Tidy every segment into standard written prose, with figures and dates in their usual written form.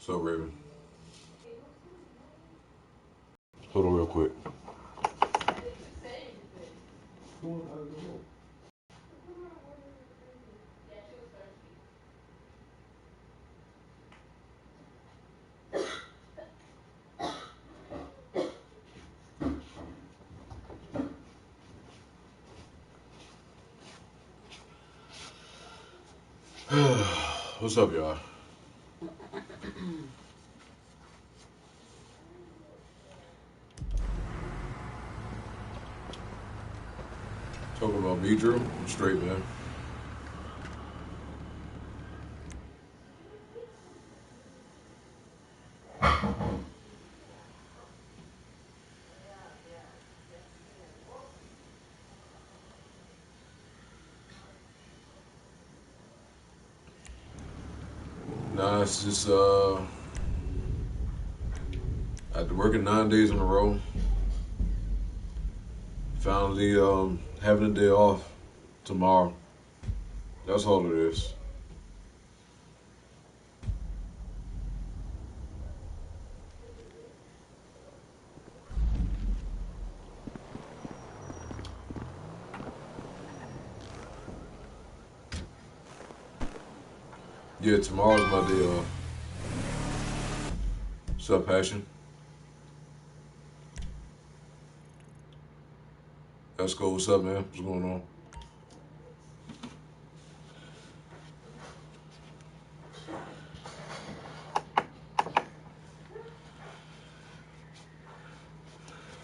So, Raven. Hold on real quick. What's up, y'all? Talking about me, Drew? I'm straight, man. Nah, it's just after working 9 days in a row, finally having a day off tomorrow. That's all it is. Yeah, tomorrow's my day off. What's up, Passion? Let's go. What's up, man? What's going on?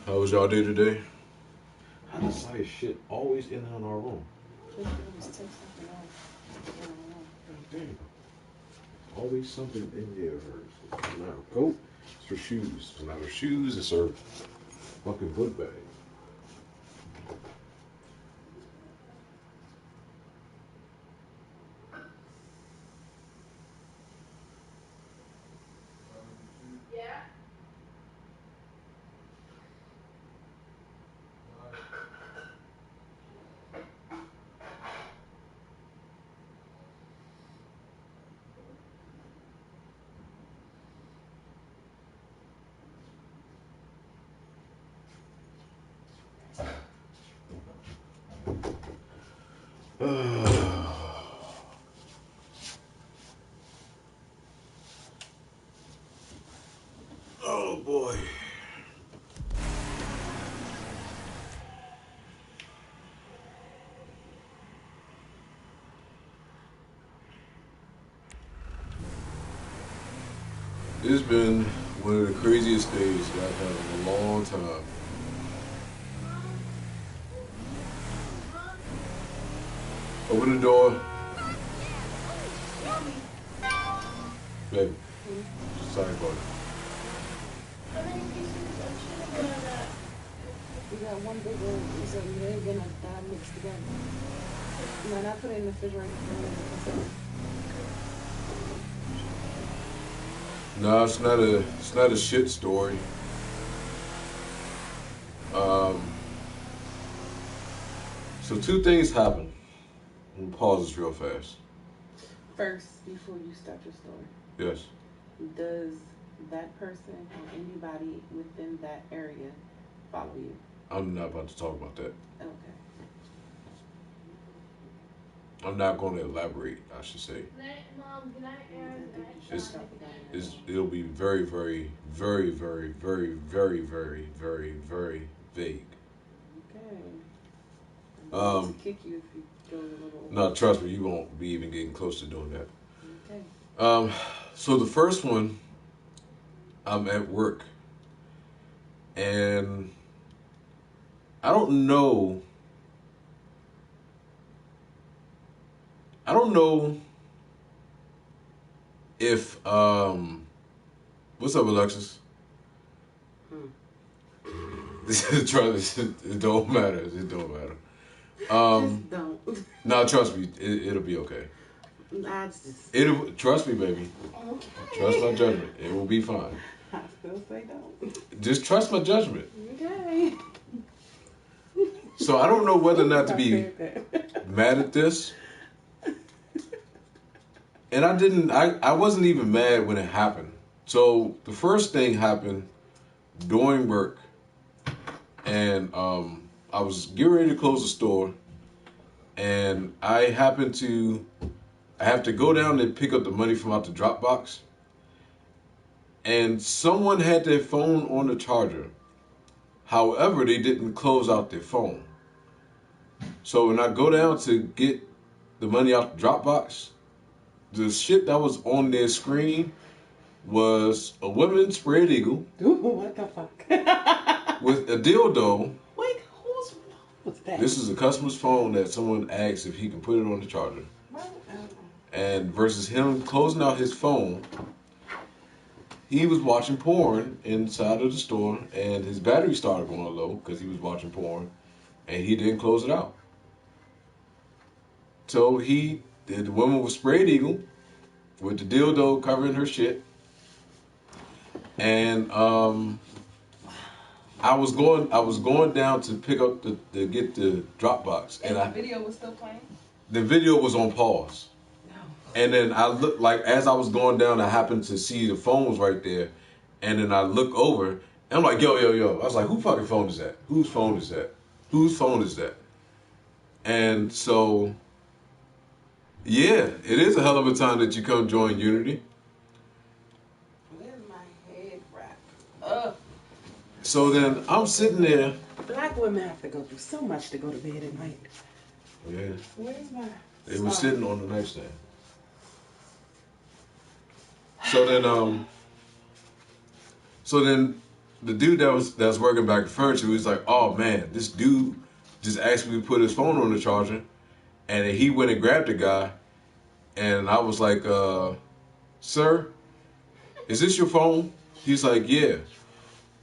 How was y'all day today? How does side shit always in and out our room? Damn. Always something in there of hers. It's not her coat, it's her shoes. It's not her shoes, it's her fucking book bag. Oh boy. It's been one of the craziest days that I've had in a long time. Open the door. Baby. Sorry about it. We got one big one, so they're gonna die mixed together. No, not put it in the refrigerator. No, it's not a shit story. So two things happened. I'm gonna pause this real fast. First, before you start your story. Yes. Does that person or anybody within that area follow you? I'm not about to talk about that. Okay. I'm not going to elaborate, I should say. Mom, can I It'll be very, very, very, very, very, very, very, very, very vague. Okay. To kick you if you go a little. No, trust me, you won't be even getting close to doing that. Okay. So the first one, I'm at work, and I don't know if what's up, Alexis? It don't matter. It don't matter. Just don't. No, trust me, it'll be okay. Trust me, baby. Okay. Trust my judgment. It will be fine. I still say don't. Just trust my judgment. Okay. So I don't know whether or not to be mad at this. And I wasn't even mad when it happened. So the first thing happened during work, and I was getting ready to close the store, and I have to go down and pick up the money from out the drop box, and someone had their phone on the charger. However, they didn't close out their phone. So when I go down to get the money out the drop box, the shit that was on their screen was a woman spread eagle. Ooh, what the fuck? With a dildo. Wait, whose phone was that? This is a customer's phone that someone asked if he can put it on the charger. And versus him closing out his phone, he was watching porn inside of the store, and his battery started going low because he was watching porn, and he didn't close it out. So the woman was spread eagle with the dildo covering her shit, and I was going down to pick up to get the drop box, and the video was still playing. The video was on pause. And then I looked, like, as I was going down, I happened to see the phone was right there. And then I look over, and I'm like, yo. I was like, who fucking phone is that? Whose phone is that? Whose phone is that? And so, yeah, it is a hell of a time that you come join Unity. Where's my head wrap? So then I'm sitting there. Black women have to go through so much to go to bed at night. Yeah. Where's my... They were sitting on the nightstand. So then the dude that was working back at furniture was like, oh man, this dude just asked me to put his phone on the charger, and then he went and grabbed the guy, and I was like, sir, is this your phone? He's like, yeah.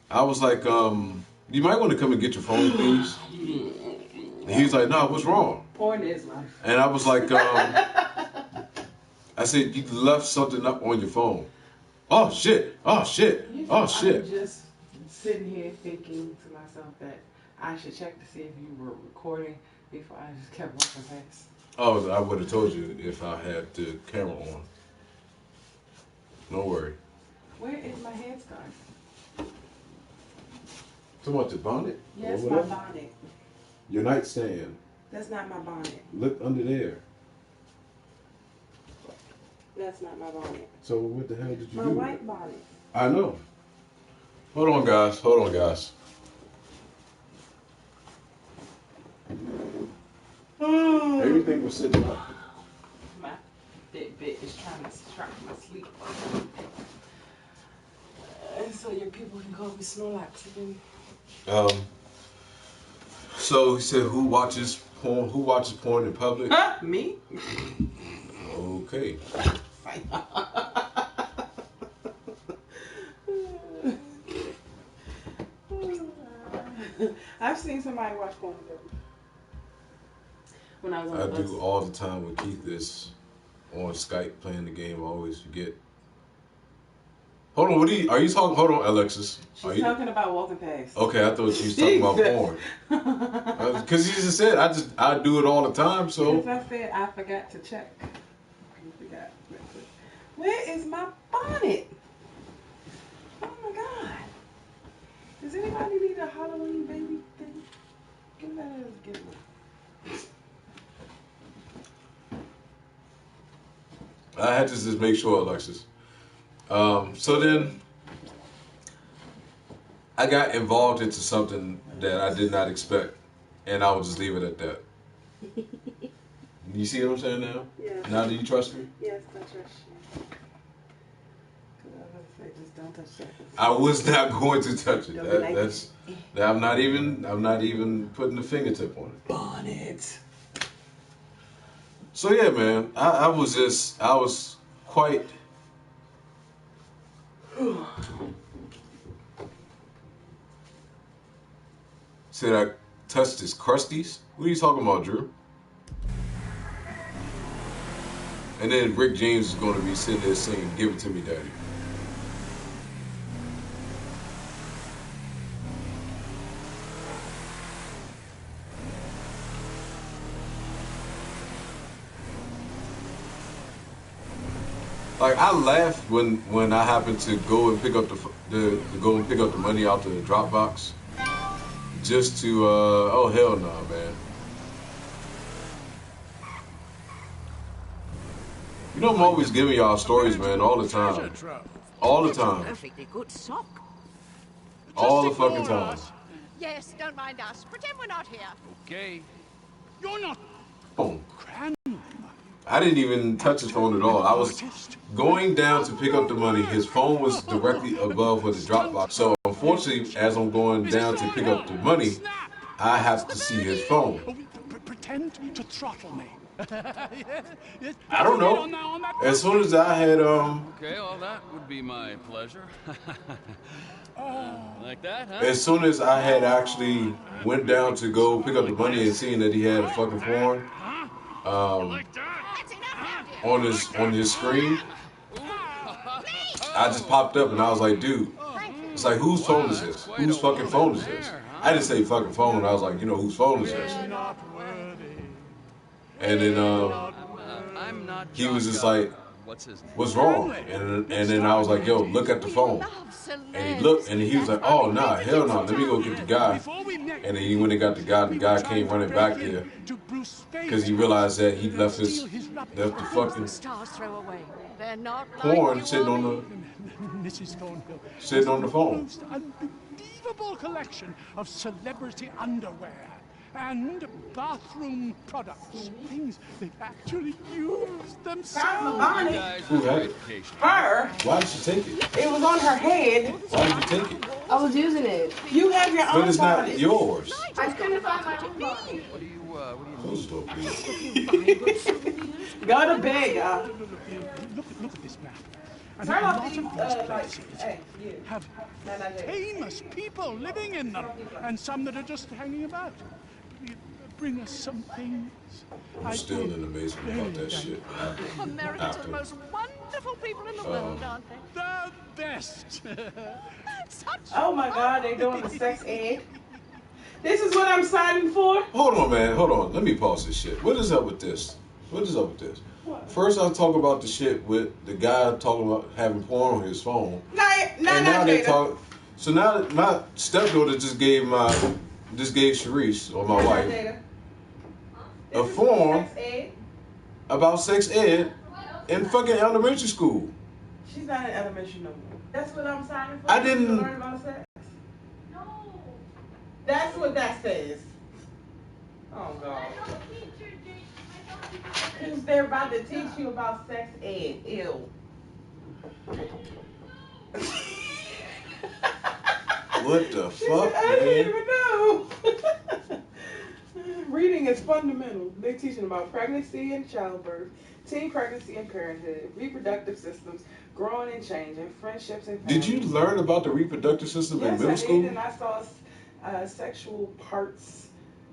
I was like, you might want to come and get your phone, please. And he was like, no, what's wrong? Porn is life. And I was like, I said, you left something up on your phone. Oh shit! Oh shit! Oh shit! I'm just sitting here thinking to myself that I should check to see if you were recording before I just kept walking past. Oh, I would have told you if I had the camera on. No worry. Where is my headscarf? So what, the bonnet? Yes, my bonnet. Your nightstand. That's not my bonnet. Look under there. That's not my bonnet. So what the hell did you my do? My white bonnet. I know. Hold on, guys. Hold on, guys. Everything was sitting up. My Fitbit is trying to track my sleep. And so your people can call me Snorlax again. So he said, who watches porn? Who watches porn in public? Huh? Me? Okay. I've seen somebody watch porn when I was on the bus. I do all the time when Keith is on Skype playing the game. I always forget. Hold on, are you talking? Hold on, Alexis. She's talking about walking past. Okay, I thought she was talking about porn. Because you just said I do it all the time. So because I said I forgot to check. Where is my bonnet? Oh my God! Does anybody need a Halloween baby thing? Give me that as a gift. I had to just make sure, Alexis. So then I got involved into something that I did not expect, and I will just leave it at that. You see what I'm saying now? Yes. Now do you trust me? Yes, I trust you. Because I was going to say, just don't touch that. I was not going to touch it. Don't I'm not even putting the fingertip on it. Bonnet. So yeah, man, I was quite. Said I touched his crusties? What are you talking about, Drew? And then Rick James is going to be sitting there singing, "Give It To Me, Daddy." Like I laughed when I happened to go and pick up to go and pick up the money out the Dropbox, just to oh hell no, man. You know I'm always giving y'all stories, man, all the time, all the time, Perfectly good sock. all the fucking time. Yes, don't mind us. Pretend we're not here. Okay. You're not Boom. grandma. I didn't even touch his phone at all. I was going down to pick up the money. His phone was directly above where the Dropbox. So unfortunately, as I'm going down to pick up the money, I have to see his phone. Pretend to throttle me. Yes, I don't know. As soon as I had Okay, well that would be my pleasure. Like that, huh? as soon as I had actually went down to go pick up the money and seeing that he had a fucking porn That's enough, now, dear. on his screen, I just popped up and I was like, dude, it's like whose phone is this? Whose fucking phone is this? I didn't say fucking phone. I was like, you know, whose phone is this? And then I'm not. he was just John like, Scott. What's his name? what's wrong? And then I was like, yo, look at the phone. And he looked and he was like, oh nah, hell no, let me go get the guy. And then he went and got the guy. And the guy came running back there because he realized that he left the fucking Stars throw away. They're not porn like sitting on Mrs. Thornhill. Sitting on the phone. Most unbelievable collection of celebrity underwear and bathroom products. Things they actually use themselves. Bonnie. Guys, Who had it? Her. Why did she take it? It was on her head. Why did you take it? I was using it. You have your But own it's not bonnet. yours. I couldn't find my own body. what do you Close the door, please. Go to bed, y'all. Look at this map. And Turn a off lot these, of these like, places hey, you. have No, no, no. famous people living in them, and some that are just hanging about. Bring us some things. I'm still in amazement about that shit. Americans are the most wonderful people in the world, aren't they? The best. Such Oh my God, they doing the sex ed. This is what I'm signing for? Hold on, man. Hold on. Let me pause this shit. What is up with this? What is up with this? What? First, I talk about the shit with the guy talking about having porn on his phone. No, And now they Jada. talk. So now my stepdaughter just gave Sharice, or my wife, Jada. a This is form sex ed. about sex ed in fucking elementary school. She's not in elementary no more. That's what I'm signing for? I didn't- To learn about sex? No. That's what that says. Oh, God. Because they're about to teach you about sex ed. Ew. What the She fuck, said, I didn't man? even know. Reading is fundamental. They're teaching about pregnancy and childbirth, teen pregnancy and parenthood, reproductive systems, growing and changing, friendships and Did you families. learn about the reproductive system in Yes, middle I school? did, and I saw sexual parts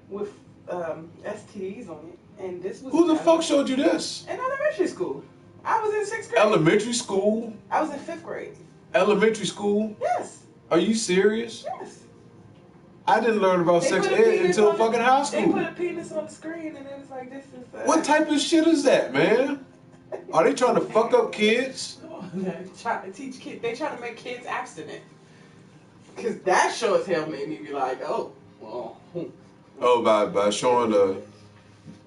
with STDs on it. And this was Who the fuck showed you this? in elementary school. I was in 6th grade. Elementary school? I was in 5th grade. Elementary school? Yes. Are you serious? Yes. I didn't learn about They sex put a ed penis until on the- fucking high They school. put a penis on the screen, and it was like, this is. What type of shit is that, man? Are they trying to fuck up kids? They try to teach kids. They try to make kids abstinent. Cause that sure as hell made me be like, oh, well. Oh, by showing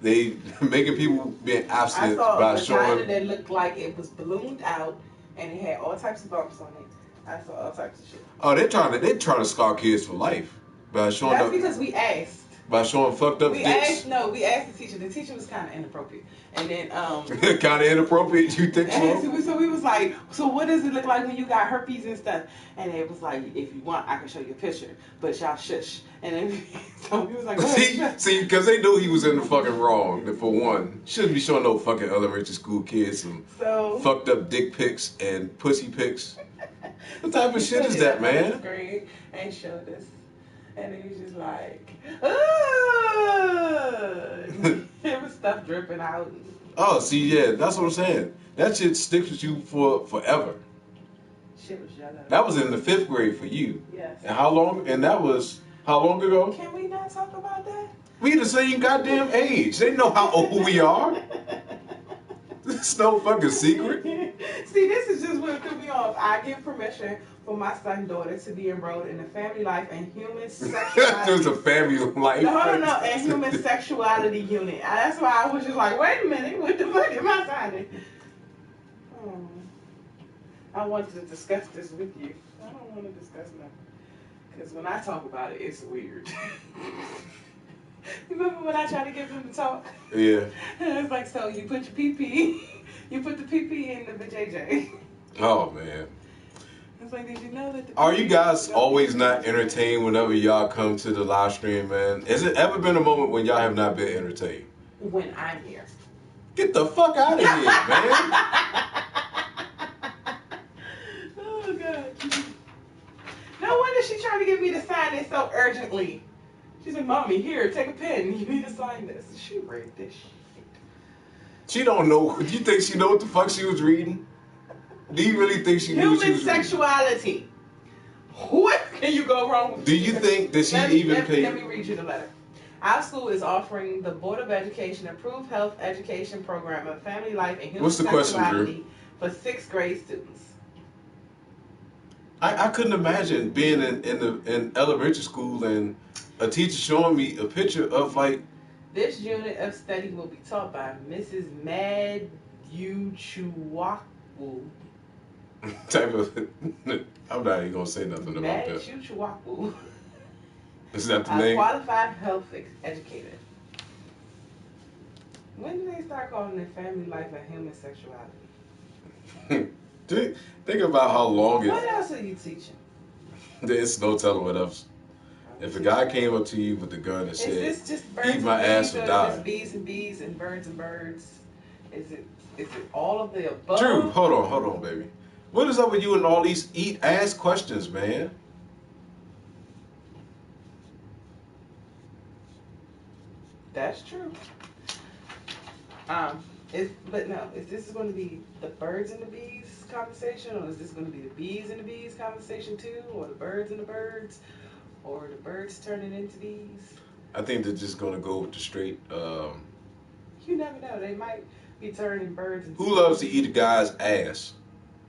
they making people being I abstinent saw by a vagina showing. that looked like it was ballooned out, and it had all types of bumps on it. I saw all types of shit. Oh, they trying to scar kids for life by showing That's up, because we asked. by showing fucked up We dicks. asked. No, we asked the teacher. The teacher was kind of inappropriate, and then Kind of inappropriate, you think so? So we was like, so what does it look like when you got herpes and stuff? And it was like, if you want, I can show you a picture, but y'all shush. And then so he was like, go ahead. See, because they knew he was in the fucking wrong. For one, shouldn't be showing no fucking elementary school kids some So fucked up dick pics and pussy pics. What type of shit is that, man? Screen and showed us, and it was just like, it was stuff dripping out. Oh, see, yeah, that's what I'm saying. That shit sticks with you for forever. Shit was yellow. That was in the 5th grade for you. Yes. And how long? And that was how long ago? Can we not talk about that? We the same goddamn age. They know how old we are. It's no fucking secret. See, this is just what threw me off. I give permission for my son and daughter to be enrolled in the Family Life and Human Sexuality. There's a family life. No, and Human Sexuality Unit. That's why I was just like, wait a minute, what the fuck am I signing? I wanted to discuss this with you. I don't want to discuss nothing. Because when I talk about it, it's weird. Remember when I tried to get them to talk? Yeah. It's like, so you put your PP, you put the PP in the JJ. Oh, man. It's like, did you know that Are you guys always not entertained whenever y'all come to the live stream, man? Has it ever been a moment when y'all have not been entertained? When I'm here. Get the fuck out of here, man. Oh, God. No wonder she's trying to get me to sign this so urgently. She said, Mommy, here, take a pen. You need to sign this. She read this shit. She don't know. Do you think she know what the fuck she was reading? Do you really think she knew what she Human was sexuality. What can you go wrong with? Do you think that she let me read you the letter. Our school is offering the Board of Education Approved Health Education Program of Family Life and Human What's the question, Sexuality Drew? for 6th grade students. I couldn't imagine being in elementary school and a teacher showing me a picture of like. This unit of study will be taught by Mrs. Maduchuwaku. Type of. I'm not even gonna say nothing about that. Maduchuwaku. Is that the A name? qualified health educator. When do they start calling it Family Life and Human Sexuality? Think about how long What else are you teaching? There's no telling what else. If a guy came up to you with a gun and said, Is this just birds eat my and ass bees, or or die. is this bees and bees and birds and birds? Is it all of the above? Drew, hold on, baby. What is up with you and all these eat ass questions, man? That's true. Is this going to be the birds and the bees conversation, or is this going to be the bees and the bees conversation too, or the birds and the birds, or the birds turning into bees? I think they're just gonna go with the straight. You never know. They might be turning birds into. Who loves to eat a guy's ass?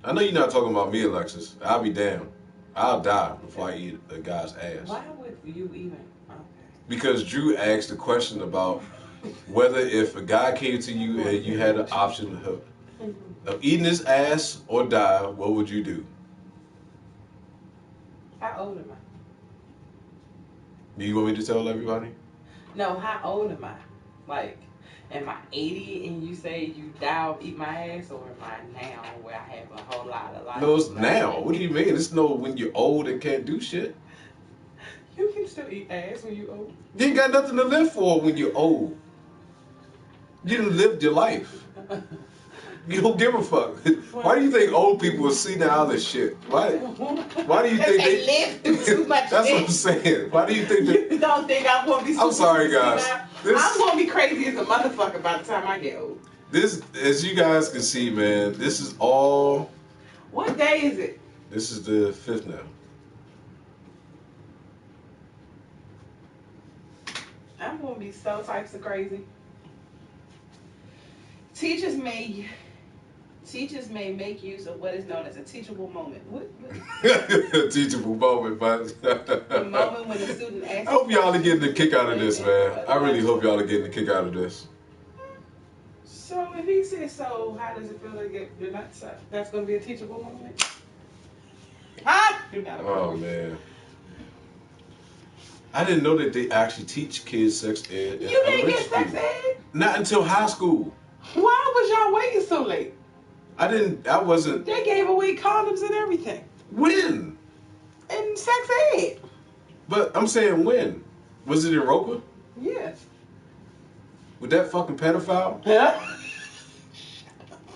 I know you're not talking about me, Alexis. I'll be damned. I'll die before I eat a guy's ass. Why would you even? Okay. Because Drew asked a question about whether if a guy came to you and you had an option of eating his ass or die, what would you do? How old am I? Do you want me to tell everybody? No, how old am I? Like, am I 80 and you say you die or eat my ass, or am I now where I have a whole lot of life? No, it's now. What do you mean? It's no when you're old and can't do shit. You can still eat ass when you're old. You ain't got nothing to live for when you're old. You done lived your life. You don't give a fuck. Why do you think old people see now this shit? Why do you think they live through too much? That's what I'm saying. Why do you think that? You don't think I'm gonna be? I'm sorry, guys. I'm gonna be crazy as a motherfucker by the time I get old. This, as you guys can see, man, this is all. What day is it? This is the 5th now. I'm gonna be so types of crazy. Teachers may make use of what is known as a teachable moment. What? Teachable moment, but The moment when the student asks. I hope y'all are getting a kick out of this, man. I really hope y'all are getting a kick out of this. So if he says so, how does it feel to get your nuts up? That's going to be a teachable moment? Ah! You're not a Oh, man. I didn't know that they actually teach kids sex ed. You didn't get sex ed? Not until high school. Why was y'all waiting so late? I wasn't. They gave away condoms and everything. When? And sex ed. But I'm saying when? Was it in Roper? Yes. With that fucking pedophile? Yeah.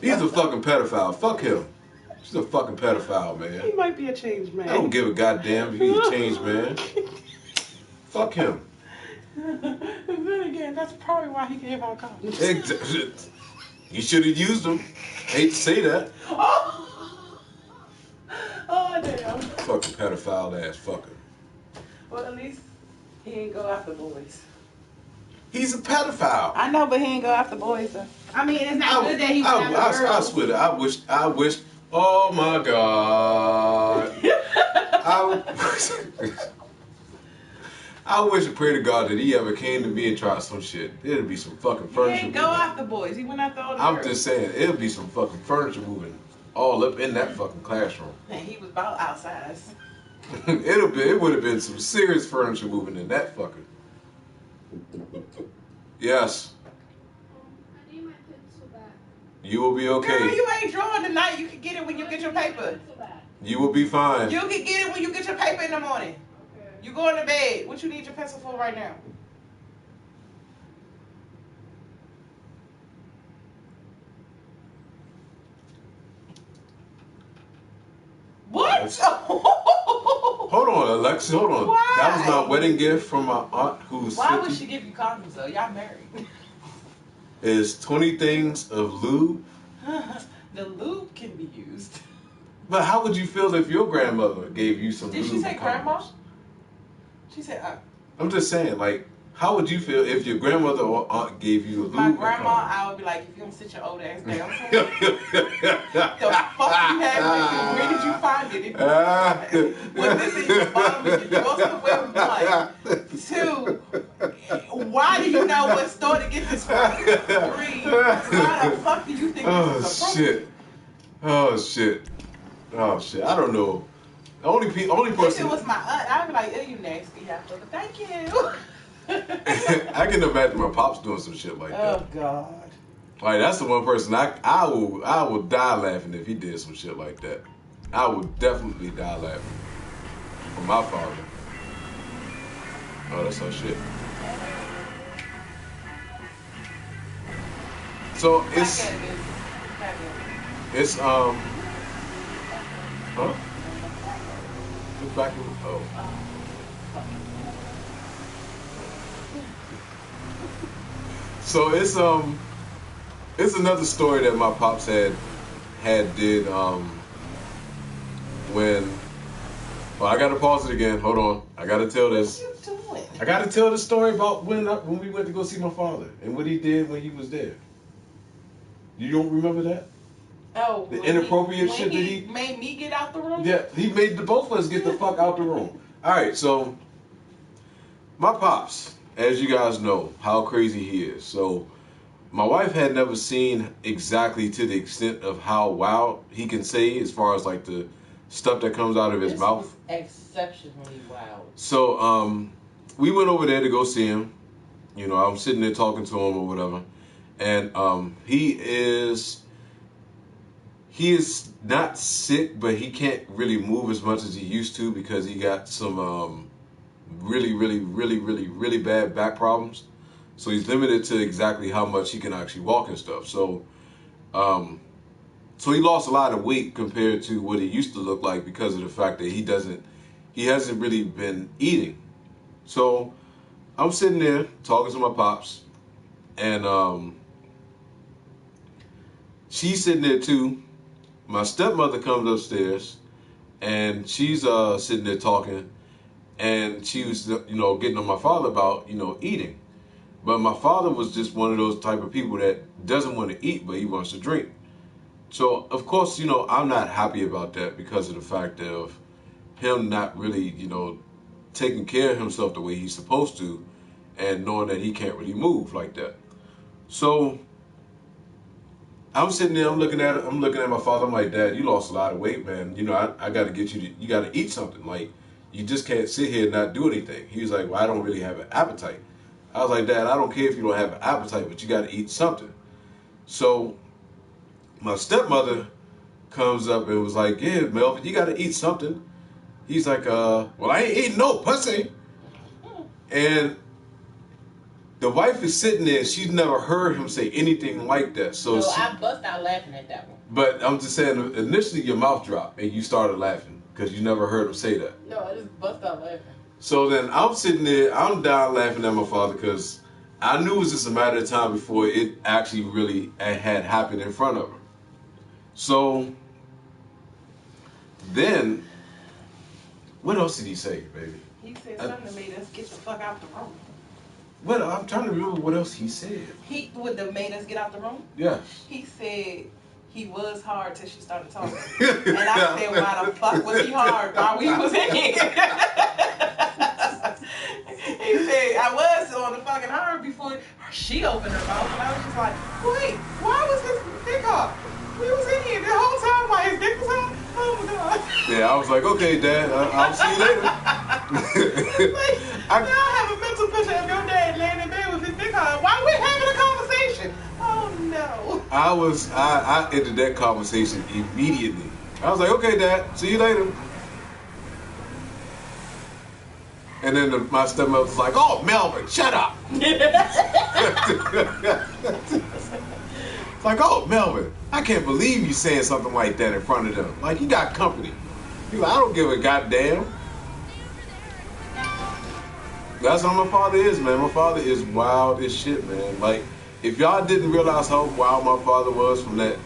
He's a fucking pedophile. Fuck him. He's a fucking pedophile, He man. might be a changed man. I don't give a goddamn if he's a changed man. Fuck him. And then again, that's probably why he gave out condoms. You should have used them. Hate to say that. Oh damn. Fucking pedophile ass fucker. Well, at least he ain't go after boys. He's a pedophile. I know, but he ain't go after boys though. I mean, it's not good that he went after I girls. swear, I wish. Oh my God. I wish and pray to God that he ever came to me and tried some shit. It'd be some fucking He furniture. ain't go after boys. He went after all the I'm girls. just saying, it'll be some fucking furniture moving all up in that fucking classroom. And he was about outside. It would have been some serious furniture moving in that fucker. Yes. I need my pencil back. You will be okay. Girl, you ain't drawing tonight. You can get it when you get your paper. You will be fine. You can get it when you get your paper in the morning. Okay. You going to bed. What you need your pencil for right now? What? Hold on, Alexis, hold on. Why? That was my wedding gift from my aunt who's Why 50. would she give you condoms though? Y'all married. Is 20 things of lube. The lube can be used. But how would you feel if your grandmother gave you some Did lube? she say condoms? grandma? She said, I'm just saying, like, how would you feel if your grandmother or aunt gave you a lube? my grandma, I would be like, if you don't sit your old ass down somewhere, the fuck you have this? Where did you find it? Was this in your bottom of your drawer somewhere? One. Two, why do you know what store to get this from? Three, why the fuck do you think this is appropriate? Oh shit. I don't know. The only If person it was my aunt, I'd be like, oh, you nasty heifer, but thank you. I can imagine my pops doing some shit like that. Oh, God. Like, that's the one person I will die laughing if he did some shit like that. I would definitely die laughing. For my father. Oh, that's her shit. So it's huh? Look back in oh. So it's another story that my pops had did when I gotta pause it again. Hold on. I gotta tell this. What are you doing? I gotta tell the story about when we went to go see my father and what he did when he was there. You don't remember that? Oh, The inappropriate shit that he made me get out the room? Yeah, he made the both of us get the fuck out the room. Alright, so my pops, as you guys know, how crazy he is. So my wife had never seen exactly to the extent of how wild he can say as far as like the stuff that comes out of his mouth. Was exceptionally wild. So we went over there to go see him. You know, I'm sitting there talking to him or whatever. And he is not sick, but he can't really move as much as he used to because he got some really bad back problems. So he's limited to exactly how much he can actually walk and stuff. So so he lost a lot of weight compared to what he used to look like because of the fact that he hasn't really been eating. So I'm sitting there talking to my pops, and she's sitting there too. My stepmother comes upstairs, and she's sitting there talking, and she was getting on my father about eating. But my father was just one of those type of people that doesn't want to eat, but he wants to drink. So, of course, I'm not happy about that because of the fact of him not really, taking care of himself the way he's supposed to and knowing that he can't really move like that. So, I'm sitting there, I'm looking at my father. I'm like, Dad, you lost a lot of weight, man. I got to get you got to eat something. Like, you just can't sit here and not do anything. He was like, well, I don't really have an appetite. I was like, Dad, I don't care if you don't have an appetite, but you got to eat something. So my stepmother comes up and was like, yeah, Melvin, you got to eat something. He's like, well, I ain't eating no pussy. And the wife is sitting there. She's never heard him say anything like that. So I bust out laughing at that one. But I'm just saying, initially your mouth dropped and you started laughing because you never heard him say that. No, I just bust out laughing. So then I'm sitting there, I'm down laughing at my father because I knew it was just a matter of time before it actually really had happened in front of him. So then, what else did he say, baby? He said something that made us get the fuck out the room. What? I'm trying to remember what else he said. He would have made us get out the room. Yes. He said he was hard till she started talking, and I said, "Why the fuck was he hard while we was in here?" He said, "I was on the fucking hard before she opened her mouth," and I was just like, "Wait, why was his dick hard? We was in here the whole time while his dick was hard." Oh my god. Yeah, I was like, okay, Dad, I'll see you later. Now I have a mental picture of your dad laying in bed with his dick hard. Why are we having a conversation? Oh no. I ended that conversation immediately. I was like, okay, Dad, see you later. And then my stepmother was like, oh, Melvin, shut up. It's like, oh, Melvin, I can't believe you saying something like that in front of them. Like, you got company. He's like, I don't give a goddamn. That's how my father is, man. My father is wild as shit, man. Like, if y'all didn't realize how wild my father was from that,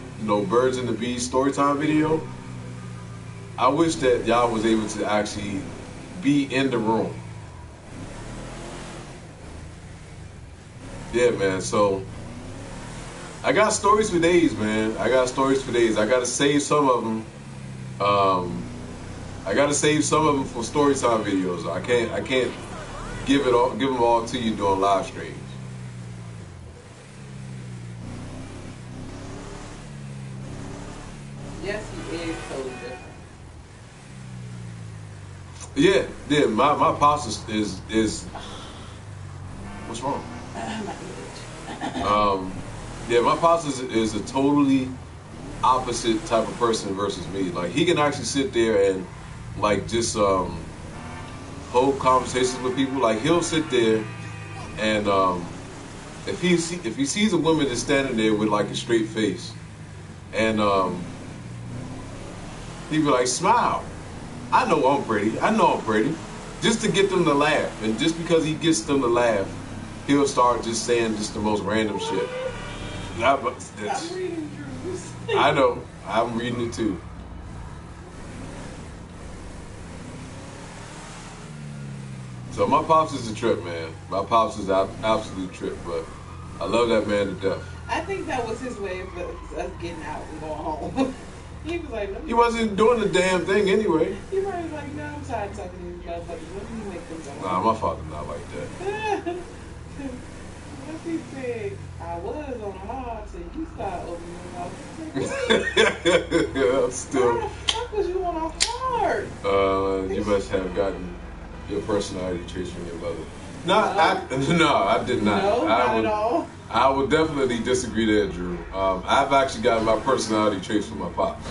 Birds and the Bees storytime video, I wish that y'all was able to actually be in the room. Yeah, man, so I got stories for days, man. I got stories for days. I gotta save some of them. I gotta save some of them for storytime videos. I can't give them all to you during live streams. Yes, he is totally different. Yeah. My pops is what's wrong? Yeah, my pops is a totally opposite type of person versus me. Like, he can actually sit there and like just hold conversations with people. Like, he'll sit there and if he sees a woman that's standing there with like a straight face, and he'd be like, smile. I know I'm pretty. Just to get them to laugh. And just because he gets them to laugh, he'll start just saying just the most random shit. I'm reading Drews. I know. I'm reading it too. So my pops is a trip, man. My pops is an absolute trip, but I love that man to death. I think that was his way of us getting out and going home. He was like, he wasn't doing the damn thing anyway. He was like, no, I'm tired of talking to these motherfuckers. Let me make them go. Nah, my father not like that. Once he said, I was on hard, so you start opening your mouth. Yeah, I'm still. Why the fuck was you on a hard? You must have gotten your personality traits from your mother. No, I did not. No, not at all. I would definitely disagree there, Drew. I've actually gotten my personality traits from my pops.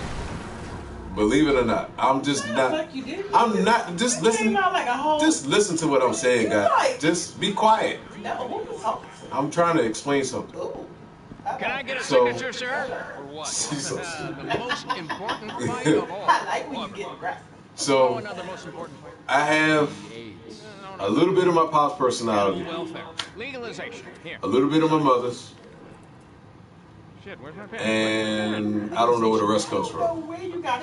Believe it or not, I'm just not. Like you did. I'm not. Just listen. Like a whole, just listen to what I'm saying, guys. Like, just be quiet. No, I'm trying to explain something. Ooh. Can I get a signature, sir? Or what? Jesus. The most important fight of all. I like when you get aggressive. So, I have a little bit of my pop's personality. Legalization. Here. A little bit of my mother's. Shit, where's my pen? And I don't know where the rest comes from. Where you got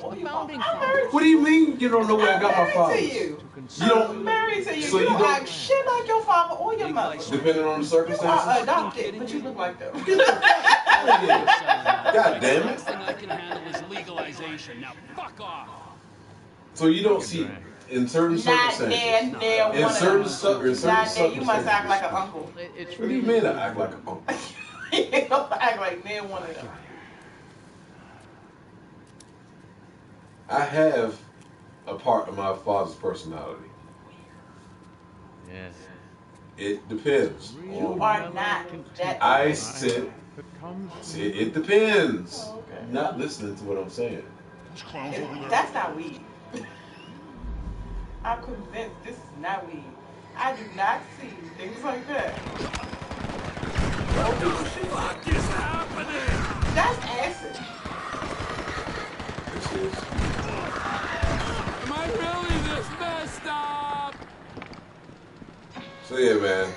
What do you mean you don't know where I got my father? You don't married to you. So you don't don't act shit like your father or your mother. Depending on the circumstances. You are adopted, but you look like them. God damn it. The thing I can handle is legalization. Now fuck off. So you don't see in certain circumstances. In certain circumstances. You must act like an uncle. What do you mean I act like an uncle? You don't act like near one of them. I have a part of my father's personality. Yes. It depends. You are not that. I said, it depends. Oh, okay. You're not listening to what I'm saying. That's not weed. I'm convinced this is not weed. I do not see things like that. What the fuck is happening? That's acid. This is. Am I really this messed up? So yeah, man.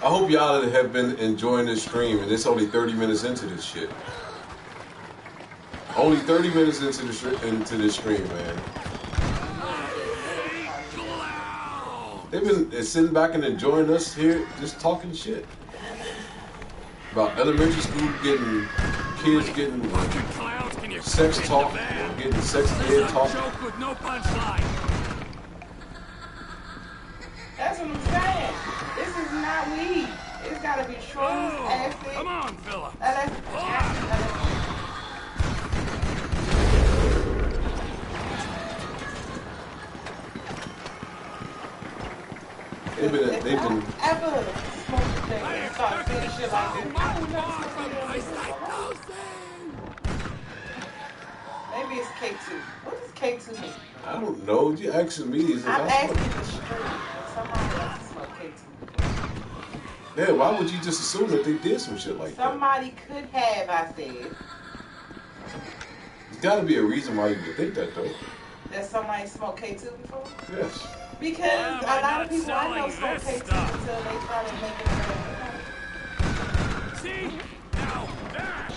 I hope y'all have been enjoying this stream, and it's only 30 minutes into this shit. Only 30 minutes into this stream, man. They've been sitting back and enjoying us here, just talking shit about elementary school kids getting Clowns, can you sex fit in talk, the van? or getting sex This ed is a talk. joke with no punchline. That's what I'm saying. This is not weed. It's gotta be shrooms, Oh, acid, come on, Philip. They've been ever smoked a thing and start saying shit like this. I would never smoke weed. Maybe it's K2. What does K2 mean? I don't know. You asking me? Is I'm I asking smoke? the street. Somebody else smoked K2 before. Yeah, why would you just assume that they did some shit like that? Somebody could have, I said. There's got to be a reason why you would think that, though. That somebody smoked K2 before? Yes. Because a lot of people I know smoke K2 until they started making it. See? Now that's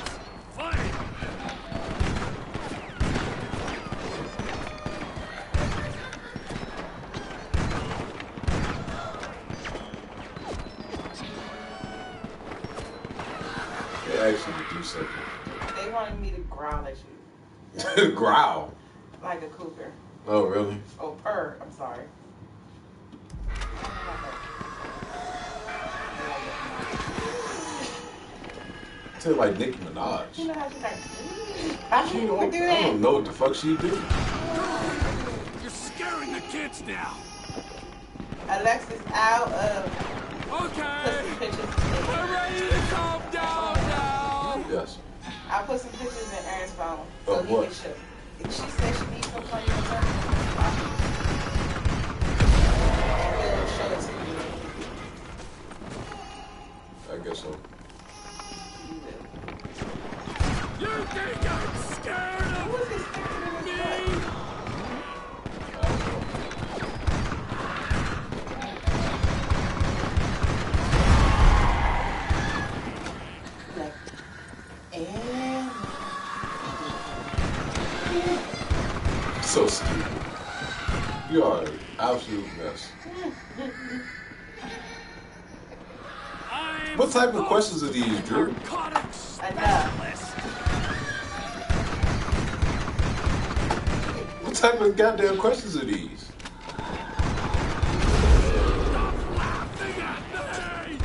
funny. They actually would do something. They wanted me to growl at you. Growl. Like a cougar. Oh, really? Oh, purr. I'm sorry. Tell like Nicki Minaj. You know how she's like, how she would do I that? don't know what the fuck she do. You're scaring the kids now. Alexis out of Okay. put some pictures. We're ready to calm down now. Yes. I put some pictures in Aaron's phone so Of he what? can show. She said she needs some from your phone. He'll show it to you. I guess so. You think I'm scared Who of is this sticking in his me? I don't know. Like, and So stupid. You are an absolute mess. I'm What type of questions are these, Drew? narcotics enough. specialist. What type of goddamn questions are these? Stop laughing at me.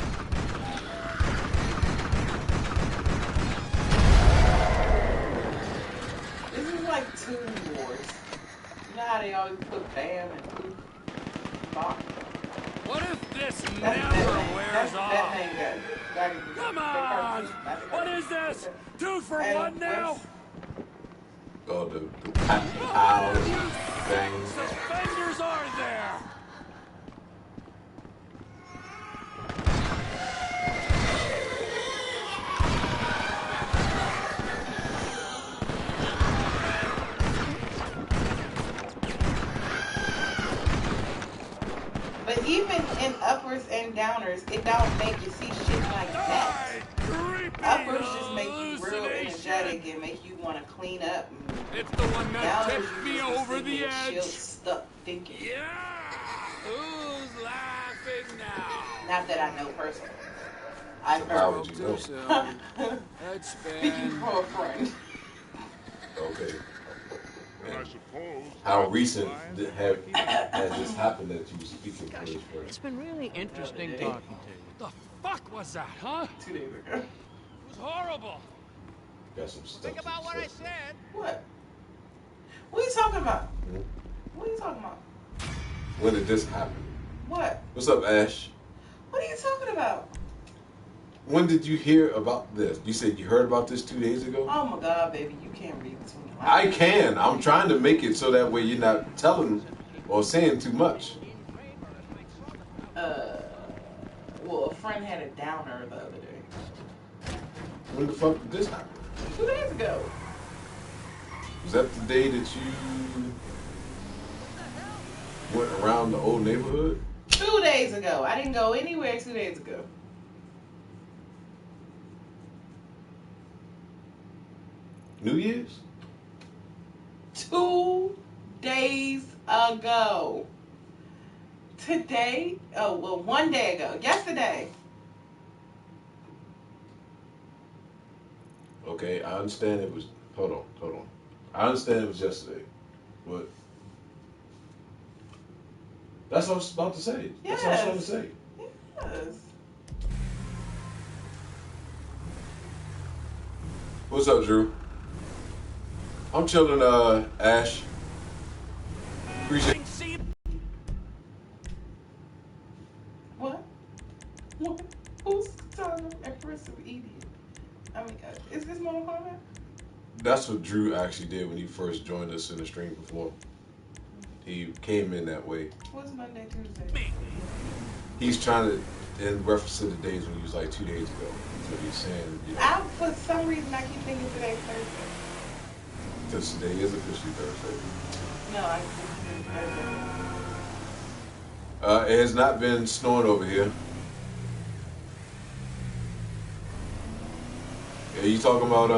This is like Tomb Wars. You know how they always put Bam and Poop Bop? What if this That's never wears off? Batman gun. Come on! What is this? 2 for 1 now? Oh, the pow thing. Suspenders are there? But even in uppers and downers, it don't make you see shit like that. Creepy Uppers just make you real hallucination. energetic and make you want to clean up. It's the one that Downers, tipped you me just over sitting the there chill, edge. stuck thinking. Yeah! Who's laughing now? Not that I know personally. I How heard. would you know? Head Speaking spin. for a friend. Okay. I suppose. How recent has this happened that you were speaking for this It's first? been really interesting talking to you. The fuck was that, huh? 2 days ago. It was horrible. Got some stuff. Think to about what I discuss. said. What? What are you talking about? Hmm? What are you talking about? When did this happen? What? What's up, Ash? What are you talking about? When did you hear about this? You said you heard about this 2 days ago? Oh my God, baby, you can't read between the lines. I can. I'm trying to make it so that way you're not telling or saying too much. Well, a friend had a downer the other day. When the fuck did this happen? 2 days ago. Was that the day that you went around the old neighborhood? 2 days ago. I didn't go anywhere 2 days ago. New Year's? 2 days ago. Today, oh, well, 1 day ago. Yesterday. Okay, I understand it was. Hold on. I understand it was yesterday, but that's what I was about to say. That's what I was trying to say. Yes. What's up, Drew? I'm chilling, Ash. Appreciate. What? What? Who's talking aggressive idiot? I mean, is this Mortal Kombat? That's what Drew actually did when he first joined us in the stream before. He came in that way. What's Monday, Tuesday? He's trying to, in reference to the days when he was like 2 days ago. So he's saying, you know. For some reason, I keep thinking today's Thursday. Because today is officially Thursday. No, I keep thinking Thursday. It has not been snowing over here. Are you talking about